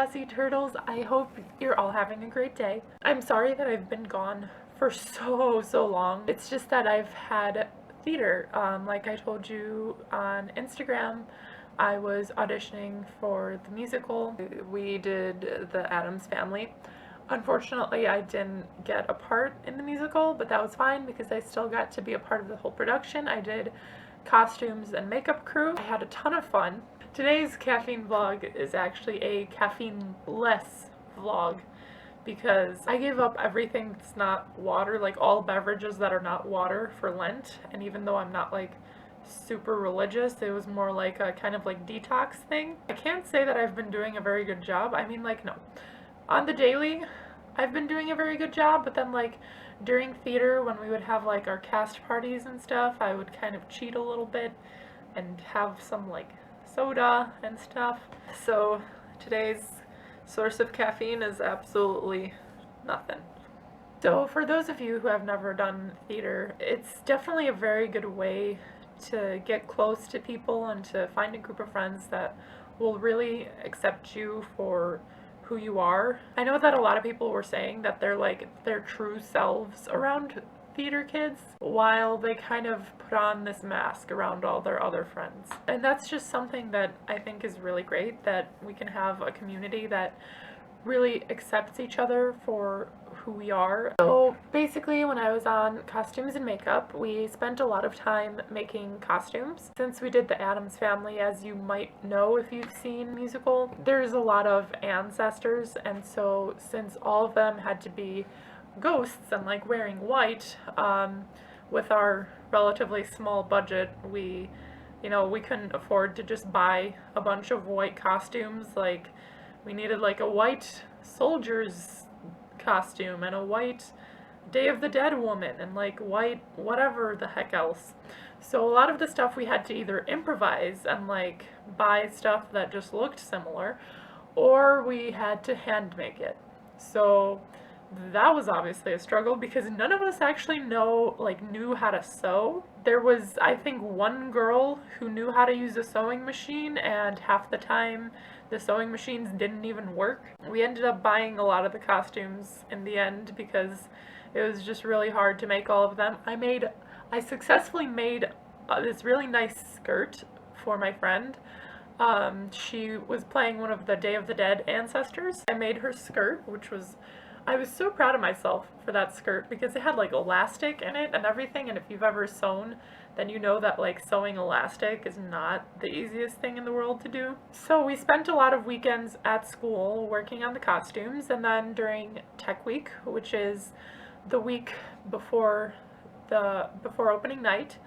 sassy turtles. I hope you're all having a great day. I'm sorry that I've been gone for so long. It's just that I've had theater. Like I told you on Instagram, I was auditioning for the musical. We did The Addams Family. Unfortunately, I didn't get a part in the musical, but that was fine because I still got to be a part of the whole production. I did costumes and makeup crew. I had a ton of fun. Today's caffeine vlog is actually a caffeine-less vlog because I gave up everything that's not water, like all beverages that are not water for Lent, and even though I'm not like super religious, it was more like a kind of like detox thing. I can't say that I've been doing a very good job. I mean, like, no. On the daily, I've been doing a very good job, but then like during theater when we would have like our cast parties and stuff, I would kind of cheat a little bit and have some like soda and stuff. So today's source of caffeine is absolutely nothing. So for those of you who have never done theater, it's definitely a very good way to get close to people and to find a group of friends that will really accept you for who you are. I know that a lot of people were saying that they're like their true selves around theater kids while they kind of put on this mask around all their other friends. And that's just something that I think is really great, that we can have a community that really accepts each other for who we are. So basically when I was on costumes and makeup, we spent a lot of time making costumes. Since we did the Addams Family, as you might know if you've seen the musical, there's a lot of ancestors, and so since all of them had to be ghosts and like wearing white, with our relatively small budget, we couldn't afford to just buy a bunch of white costumes. Like, we needed like a white soldier's costume and a white Day of the Dead woman and like white whatever the heck else. So a lot of the stuff we had to either improvise and like buy stuff that just looked similar, or we had to hand make it. So that was obviously a struggle because none of us actually knew how to sew. There was, I think, one girl who knew how to use a sewing machine, and half the time the sewing machines didn't even work. We ended up buying a lot of the costumes in the end because it was just really hard to make all of them. I successfully made this really nice skirt for my friend. She was playing one of the Day of the Dead ancestors. I made her skirt, I was so proud of myself for that skirt because it had like elastic in it and everything, and if you've ever sewn, then you know that like sewing elastic is not the easiest thing in the world to do. So we spent a lot of weekends at school working on the costumes, and then during Tech Week, which is the week before opening night,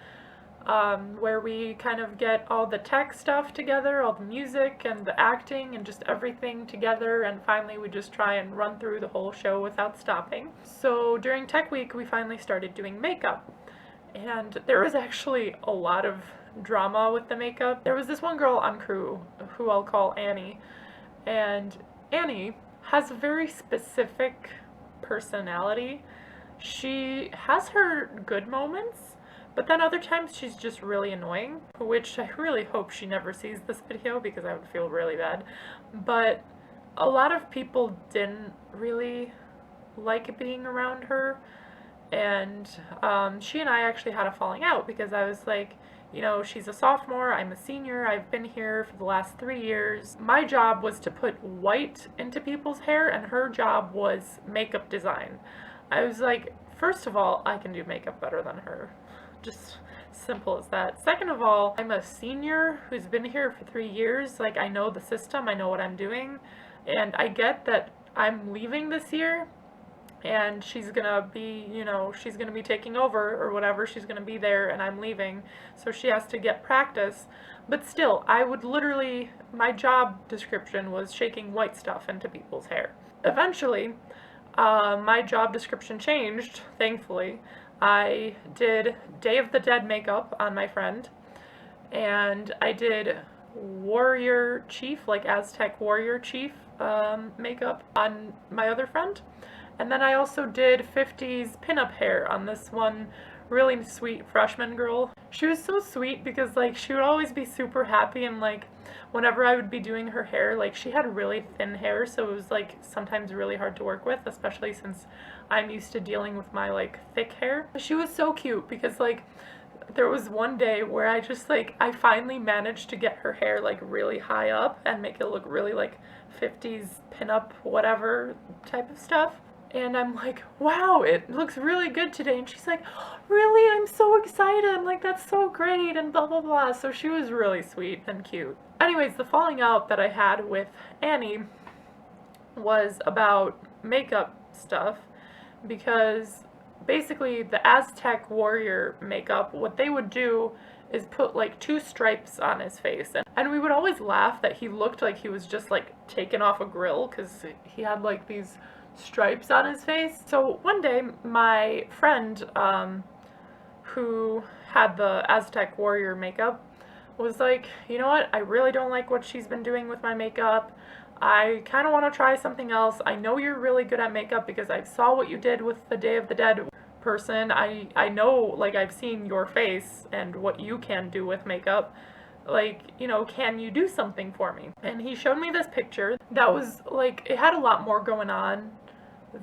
where we kind of get all the tech stuff together, all the music and the acting and just everything together, and finally we just try and run through the whole show without stopping. So during Tech Week we finally started doing makeup, and there was actually a lot of drama with the makeup. There was this one girl on crew who I'll call Annie, and Annie has a very specific personality. She has her good moments, but then other times she's just really annoying, which I really hope she never sees this video because I would feel really bad. But a lot of people didn't really like being around her, and she and I actually had a falling out because I was like, she's a sophomore, I'm a senior, I've been here for the last 3 years. My job was to put white into people's hair, and her job was makeup design. I was like, first of all, I can do makeup better than her. Just simple as that. Second of all, I'm a senior who's been here for 3 years. Like, I know the system, I know what I'm doing, and I get that I'm leaving this year and she's gonna be, she's gonna be taking over or whatever, she's gonna be there and I'm leaving, so she has to get practice. But still, I would literally, my job description was shaking white stuff into people's hair. Eventually, my job description changed, thankfully. I did Day of the Dead makeup on my friend, and I did warrior chief, like Aztec warrior chief makeup on my other friend. And then I also did 50s pinup hair on this one really sweet freshman girl. She was so sweet because like she would always be super happy and like whenever I would be doing her hair, like she had really thin hair, so it was like sometimes really hard to work with, especially since I'm used to dealing with my like thick hair. She was so cute because like there was one day where I just like I finally managed to get her hair like really high up and make it look really like 50s pinup whatever type of stuff. And I'm like, wow, it looks really good today. And she's like, really? I'm so excited. I'm like, that's so great, and blah, blah, blah. So she was really sweet and cute. Anyways, the falling out that I had with Annie was about makeup stuff because basically the Aztec warrior makeup, what they would do is put like 2 stripes on his face. And we would always laugh that he looked like he was just like taken off a grill because he had like these stripes on his face. So one day my friend who had the Aztec warrior makeup was like, you know what, I really don't like what she's been doing with my makeup. I kind of want to try something else. I know you're really good at makeup because I saw what you did with the Day of the Dead person. I know, like, I've seen your face and what you can do with makeup. Like, you know, can you do something for me? And he showed me this picture that was like, it had a lot more going on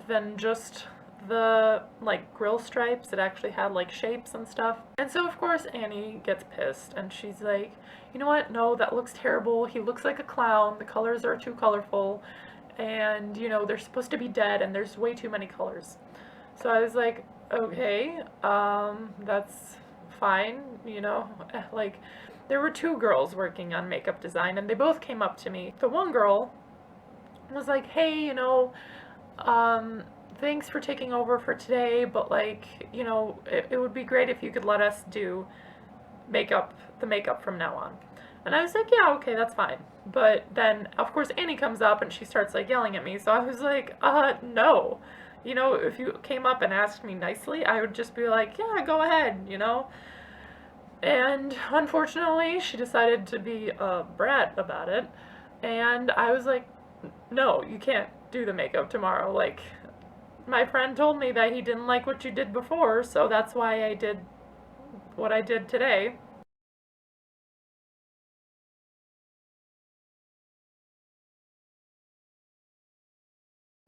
than just the like grill stripes. It actually had like shapes and stuff. And so of course Annie gets pissed and she's like, you know what, no, that looks terrible. He looks like a clown. The colors are too colorful, and you know, they're supposed to be dead and there's way too many colors. So I was like, okay, that's fine, you know. Like, there were 2 girls working on makeup design and they both came up to me. The one girl was like, hey, you know, thanks for taking over for today, but like, you know, it would be great if you could let us do the makeup from now on. And I was like, yeah, okay, that's fine. But then, of course, Annie comes up and she starts like yelling at me. So I was like, no. You know, if you came up and asked me nicely, I would just be like, yeah, go ahead, you know. And unfortunately, she decided to be a brat about it. And I was like, no, you can't do the makeup tomorrow. Like, my friend told me that he didn't like what you did before, so that's why I did what I did today.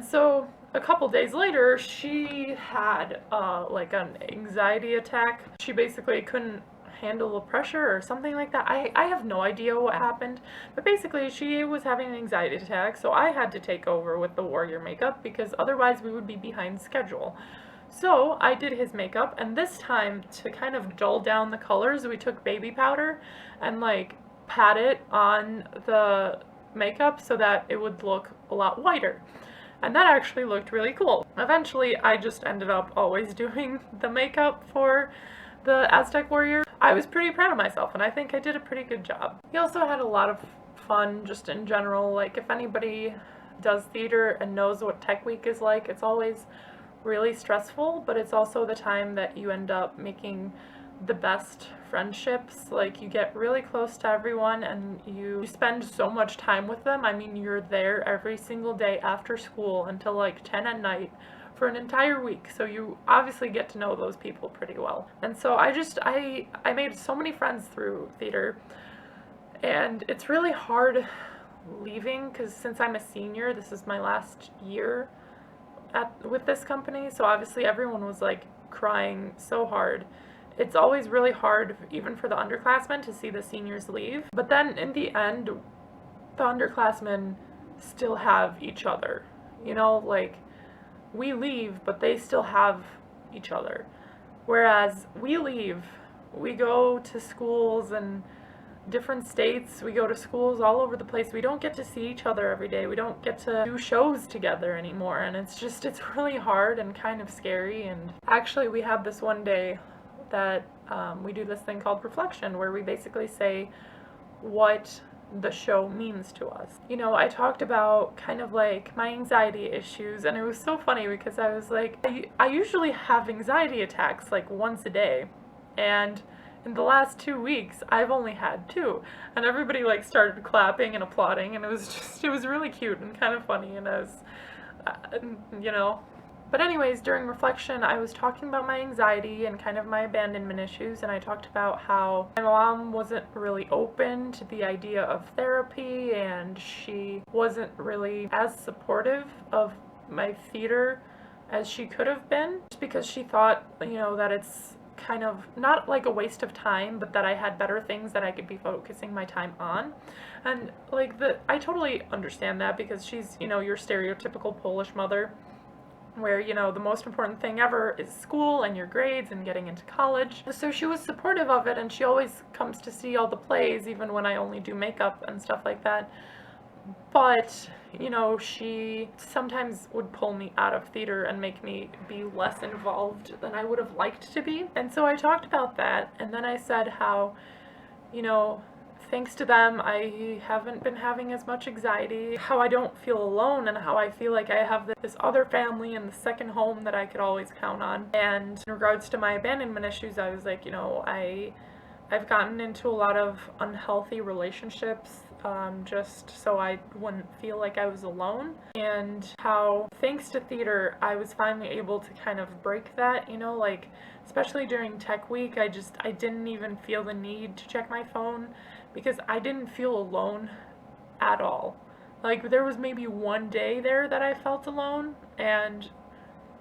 So a couple days later, she had like an anxiety attack. She basically couldn't handle the pressure or something like that. I have no idea what happened, but basically she was having an anxiety attack, so I had to take over with the warrior makeup because otherwise we would be behind schedule. So I did his makeup, and this time, to kind of dull down the colors, we took baby powder and like pat it on the makeup so that it would look a lot whiter. And that actually looked really cool. Eventually, I just ended up always doing the makeup for the Aztec Warrior. I was pretty proud of myself, and I think I did a pretty good job. He also had a lot of fun just in general. Like, if anybody does theater and knows what Tech Week is like, it's always really stressful, but it's also the time that you end up making the best friendships. Like, you get really close to everyone and you spend so much time with them. I mean, you're there every single day after school until like 10 at night for an entire week, so you obviously get to know those people pretty well. And so I made so many friends through theater, and it's really hard leaving because since I'm a senior, this is my last year with this company, so obviously everyone was like crying so hard. It's always really hard, even for the underclassmen, to see the seniors leave. But then in the end, the underclassmen still have each other. You know, like, we leave, but they still have each other. Whereas we leave, we go to schools and different states, we go to schools all over the place. We don't get to see each other every day. We don't get to do shows together anymore. And it's really hard and kind of scary. And actually, we have this one day that we do this thing called reflection, where we basically say what the show means to us. You know, I talked about kind of like my anxiety issues, and it was so funny because I was like, I usually have anxiety attacks like once a day, and in the last 2 weeks I've only had 2, and everybody like started clapping and applauding, and it was really cute and kind of funny, and I was, you know, But anyways, during reflection, I was talking about my anxiety and kind of my abandonment issues, and I talked about how my mom wasn't really open to the idea of therapy, and she wasn't really as supportive of my theater as she could have been, just because she thought, that it's kind of not like a waste of time, but that I had better things that I could be focusing my time on. And I totally understand that, because she's, your stereotypical Polish mother, where, the most important thing ever is school and your grades and getting into college. So she was supportive of it, and she always comes to see all the plays, even when I only do makeup and stuff like that. But, she sometimes would pull me out of theater and make me be less involved than I would have liked to be. And so I talked about that, and then I said how, thanks to them, I haven't been having as much anxiety, how I don't feel alone, and how I feel like I have this other family and the second home that I could always count on. And in regards to my abandonment issues, I was like, I've gotten into a lot of unhealthy relationships, just so I wouldn't feel like I was alone, and how thanks to theater I was finally able to kind of break that, especially during tech week, I didn't even feel the need to check my phone, because I didn't feel alone at all. There was maybe one day there that I felt alone, and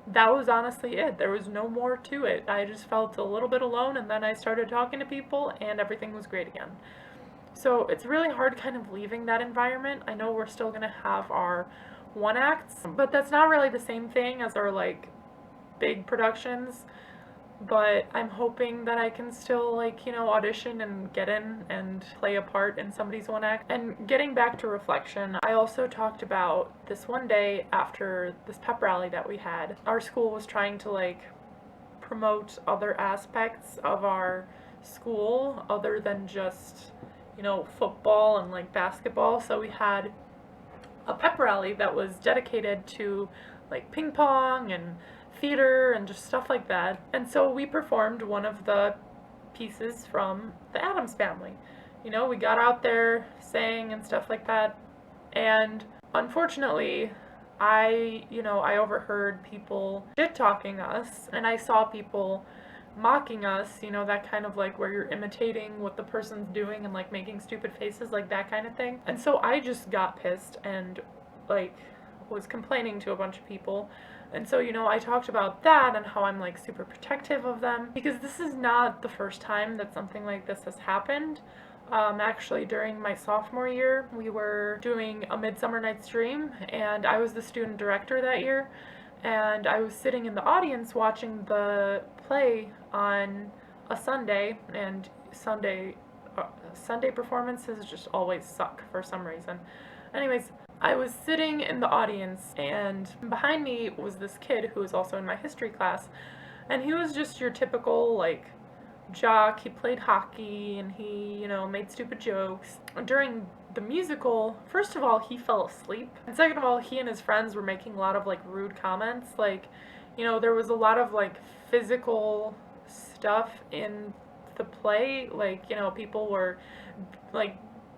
that was honestly it. There was no more to it. I just felt a little bit alone, and then I started talking to people, and everything was great again. So it's really hard kind of leaving that environment. I know we're still going to have our one acts, but that's not really the same thing as our big productions. But I'm hoping that I can still audition and get in and play a part in somebody's one act. And getting back to reflection, I also talked about this one day after this pep rally that we had. Our school was trying to promote other aspects of our school other than just football and basketball. So we had a pep rally that was dedicated to ping pong and theater and just stuff like that. And so we performed one of the pieces from the Addams Family. We got out there, sang and stuff like that. And unfortunately, I overheard people shit-talking us, and I saw people mocking us, that kind of where you're imitating what the person's doing and making stupid faces, that kind of thing. And so I just got pissed and was complaining to a bunch of people. And so, I talked about that and how I'm super protective of them, because this is not the first time that something like this has happened. Actually, during my sophomore year, we were doing A Midsummer Night's Dream, and I was the student director that year, and I was sitting in the audience watching the play on a Sunday, and Sunday performances just always suck for some reason. Anyways, I was sitting in the audience, and behind me was this kid who was also in my history class, and he was just your typical jock. He played hockey, and he made stupid jokes. During the musical, first of all, he fell asleep, and second of all, he and his friends were making a lot of rude comments. There was a lot of physical stuff in the play. People were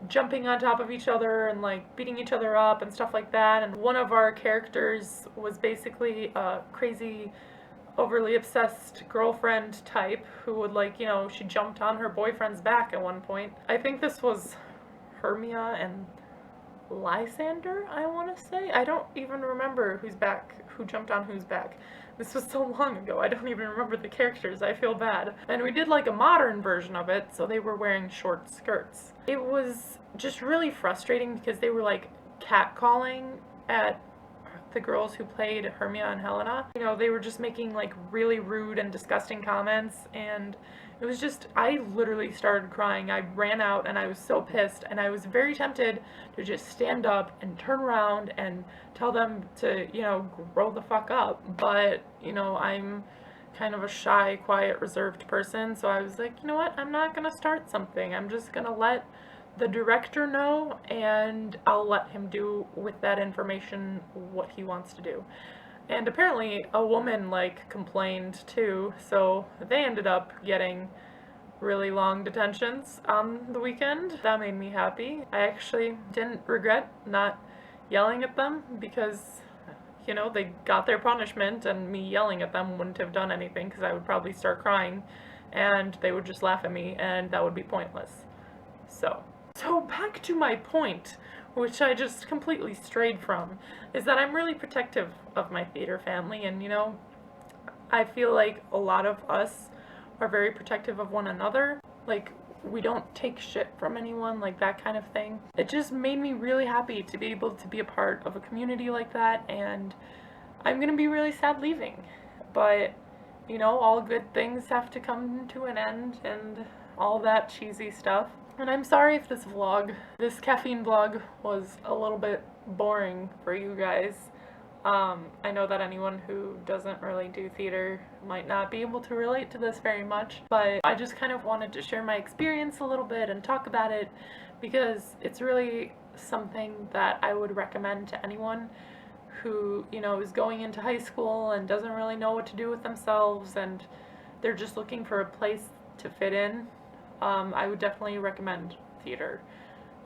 jumping on top of each other and beating each other up and stuff like that. And one of our characters was basically a crazy, overly obsessed girlfriend type who would she jumped on her boyfriend's back at one point. I think this was Hermia and Lysander, I want to say. I don't even remember who jumped on whose back. This was so long ago, I don't even remember the characters. I feel bad. And we did a modern version of it, so they were wearing short skirts. It was just really frustrating because they were catcalling at the girls who played Hermia and Helena. They were just making really rude and disgusting comments, and it was just, I literally started crying. I ran out and I was so pissed, and I was very tempted to just stand up and turn around and tell them to, grow the fuck up. But, I'm kind of a shy, quiet, reserved person, so I was like, you know what, I'm not gonna start something. I'm just gonna let the director know, and I'll let him do with that information what he wants to do. And apparently a woman complained too, so they ended up getting really long detentions on the weekend. That made me happy. I actually didn't regret not yelling at them, because you know, they got their punishment, and me yelling at them wouldn't have done anything because I would probably start crying and they would just laugh at me, and that would be pointless. So back to my point, which I just completely strayed from, is that I'm really protective of my theater family, and you know, I feel like a lot of us are very protective of one another. Like, we don't take shit from anyone, like that kind of thing. It just made me really happy to be able to be a part of a community like that, and I'm gonna be really sad leaving. But, you know, all good things have to come to an end, and all that cheesy stuff. And I'm sorry if this caffeine vlog, was a little bit boring for you guys. I know that anyone who doesn't really do theater might not be able to relate to this very much, but I just kind of wanted to share my experience a little bit and talk about it because it's really something that I would recommend to anyone who, you know, is going into high school and doesn't really know what to do with themselves and they're just looking for a place to fit in. I would definitely recommend theater.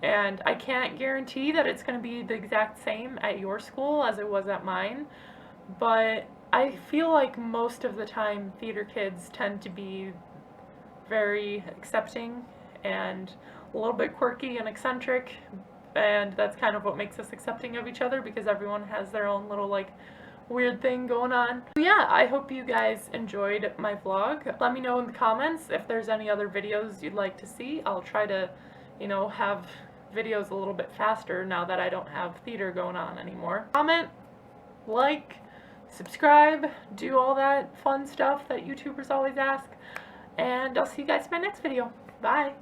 And I can't guarantee that it's going to be the exact same at your school as it was at mine, but I feel like most of the time theater kids tend to be very accepting and a little bit quirky and eccentric, and that's kind of what makes us accepting of each other because everyone has their own little like weird thing going on. Yeah, I hope you guys enjoyed my vlog. Let me know in the comments if there's any other videos you'd like to see. I'll try to, you know, have videos a little bit faster now that I don't have theater going on anymore. Comment, like, subscribe, do all that fun stuff that YouTubers always ask, and I'll see you guys in my next video. Bye!